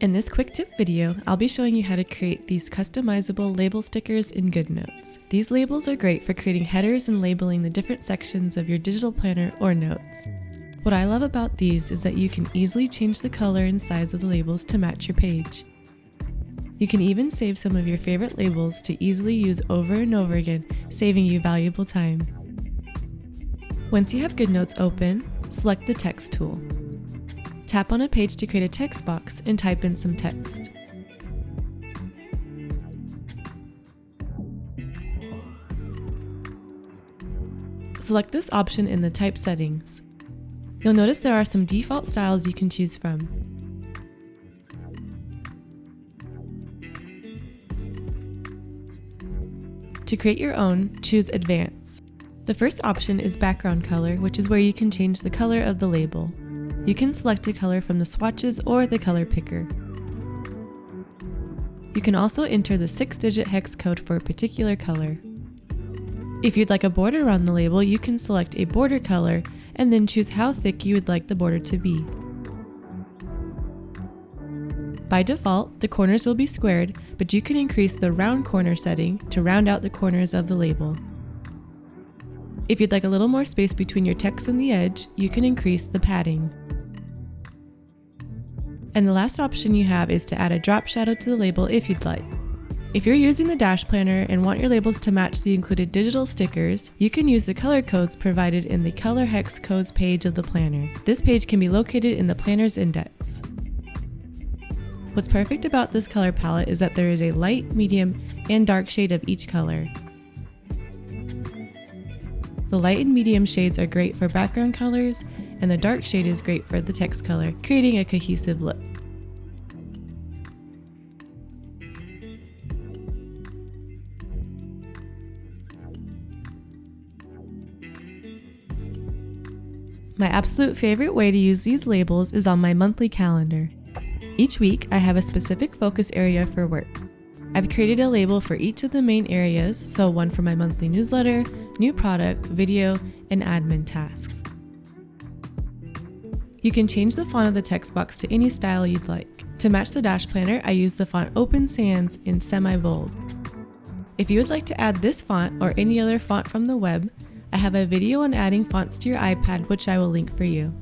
In this quick tip video, I'll be showing you how to create these customizable label stickers in GoodNotes. These labels are great for creating headers and labeling the different sections of your digital planner or notes. What I love about these is that you can easily change the color and size of the labels to match your page. You can even save some of your favorite labels to easily use over and over again, saving you valuable time. Once you have GoodNotes open, select the text tool. Tap on a page to create a text box and type in some text. Select this option in the type settings. You'll notice there are some default styles you can choose from. To create your own, choose Advanced. The first option is background color, which is where you can change the color of the label. You can select a color from the swatches or the color picker. You can also enter the 6-digit hex code for a particular color. If you'd like a border around the label, you can select a border color and then choose how thick you would like the border to be. By default, the corners will be squared, but you can increase the round corner setting to round out the corners of the label. If you'd like a little more space between your text and the edge, you can increase the padding. And the last option you have is to add a drop shadow to the label if you'd like. If you're using the Dash Planner and want your labels to match the included digital stickers, you can use the color codes provided in the Color Hex Codes page of the planner. This page can be located in the planner's index. What's perfect about this color palette is that there is a light, medium, and dark shade of each color. The light and medium shades are great for background colors, and the dark shade is great for the text color, creating a cohesive look. My absolute favorite way to use these labels is on my monthly calendar. Each week, I have a specific focus area for work. I've created a label for each of the main areas, so one for my monthly newsletter, new product, video, and admin tasks. You can change the font of the text box to any style you'd like. To match the Dash Planner, I use the font Open Sans in semi-bold. If you would like to add this font or any other font from the web, I have a video on adding fonts to your iPad, which I will link for you.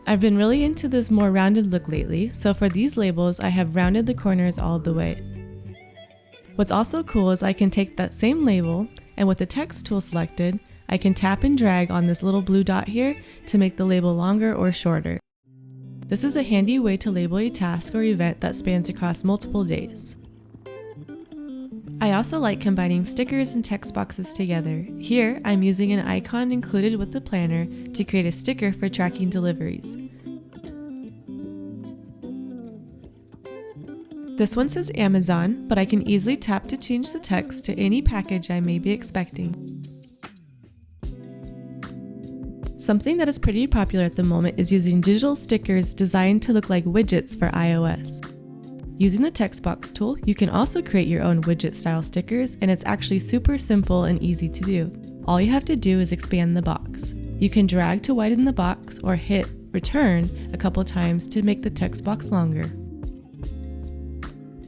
I've been really into this more rounded look lately, so for these labels, I have rounded the corners all the way. What's also cool is I can take that same label, and with the text tool selected, I can tap and drag on this little blue dot here to make the label longer or shorter. This is a handy way to label a task or event that spans across multiple days. I also like combining stickers and text boxes together. Here, I'm using an icon included with the planner to create a sticker for tracking deliveries. This one says Amazon, but I can easily tap to change the text to any package I may be expecting. Something that is pretty popular at the moment is using digital stickers designed to look like widgets for iOS. Using the text box tool, you can also create your own widget style stickers, and it's actually super simple and easy to do. All you have to do is expand the box. You can drag to widen the box or hit return a couple times to make the text box longer.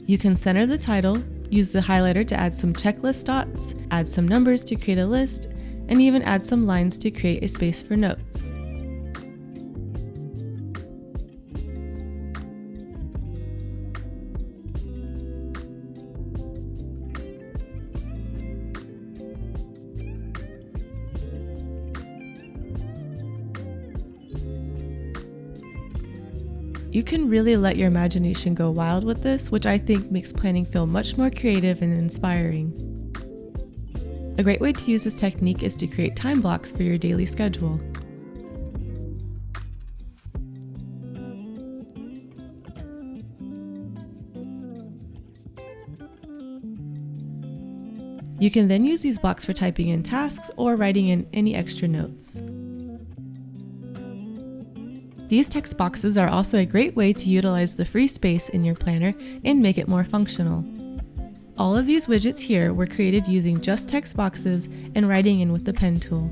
You can center the title, use the highlighter to add some checklist dots, add some numbers to create a list, and even add some lines to create a space for notes. You can really let your imagination go wild with this, which I think makes planning feel much more creative and inspiring. A great way to use this technique is to create time blocks for your daily schedule. You can then use these blocks for typing in tasks or writing in any extra notes. These text boxes are also a great way to utilize the free space in your planner and make it more functional. All of these widgets here were created using just text boxes and writing in with the pen tool.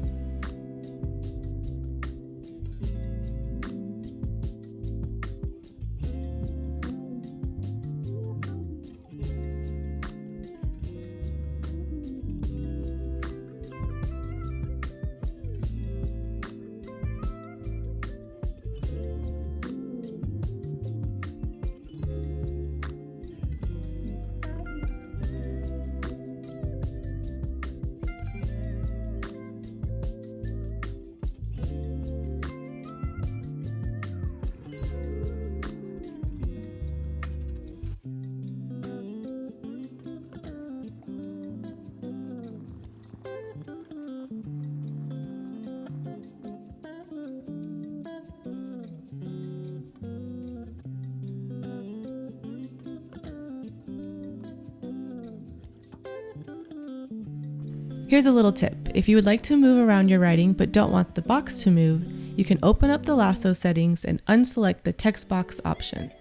Here's a little tip. If you would like to move around your writing but don't want the box to move, you can open up the Lasso settings and unselect the text box option.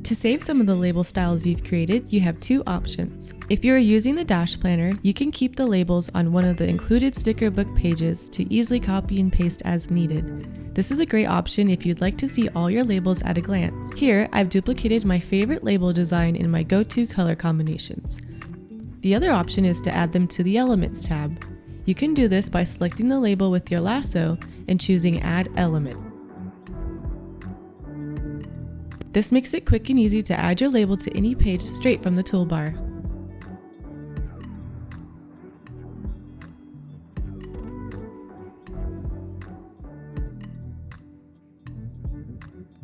To save some of the label styles you've created, you have two options. If you are using the Dash Planner, you can keep the labels on one of the included sticker book pages to easily copy and paste as needed. This is a great option if you'd like to see all your labels at a glance. Here, I've duplicated my favorite label design in my go-to color combinations. The other option is to add them to the Elements tab. You can do this by selecting the label with your lasso and choosing Add Element. This makes it quick and easy to add your label to any page straight from the toolbar.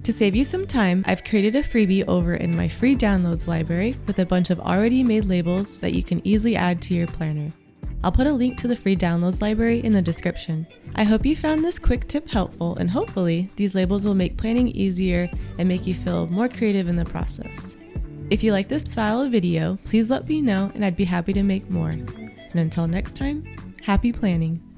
To save you some time, I've created a freebie over in my free downloads library with a bunch of already made labels that you can easily add to your planner. I'll put a link to the free downloads library in the description. I hope you found this quick tip helpful, and hopefully these labels will make planning easier and make you feel more creative in the process. If you like this style of video, please let me know and I'd be happy to make more. And until next time, happy planning!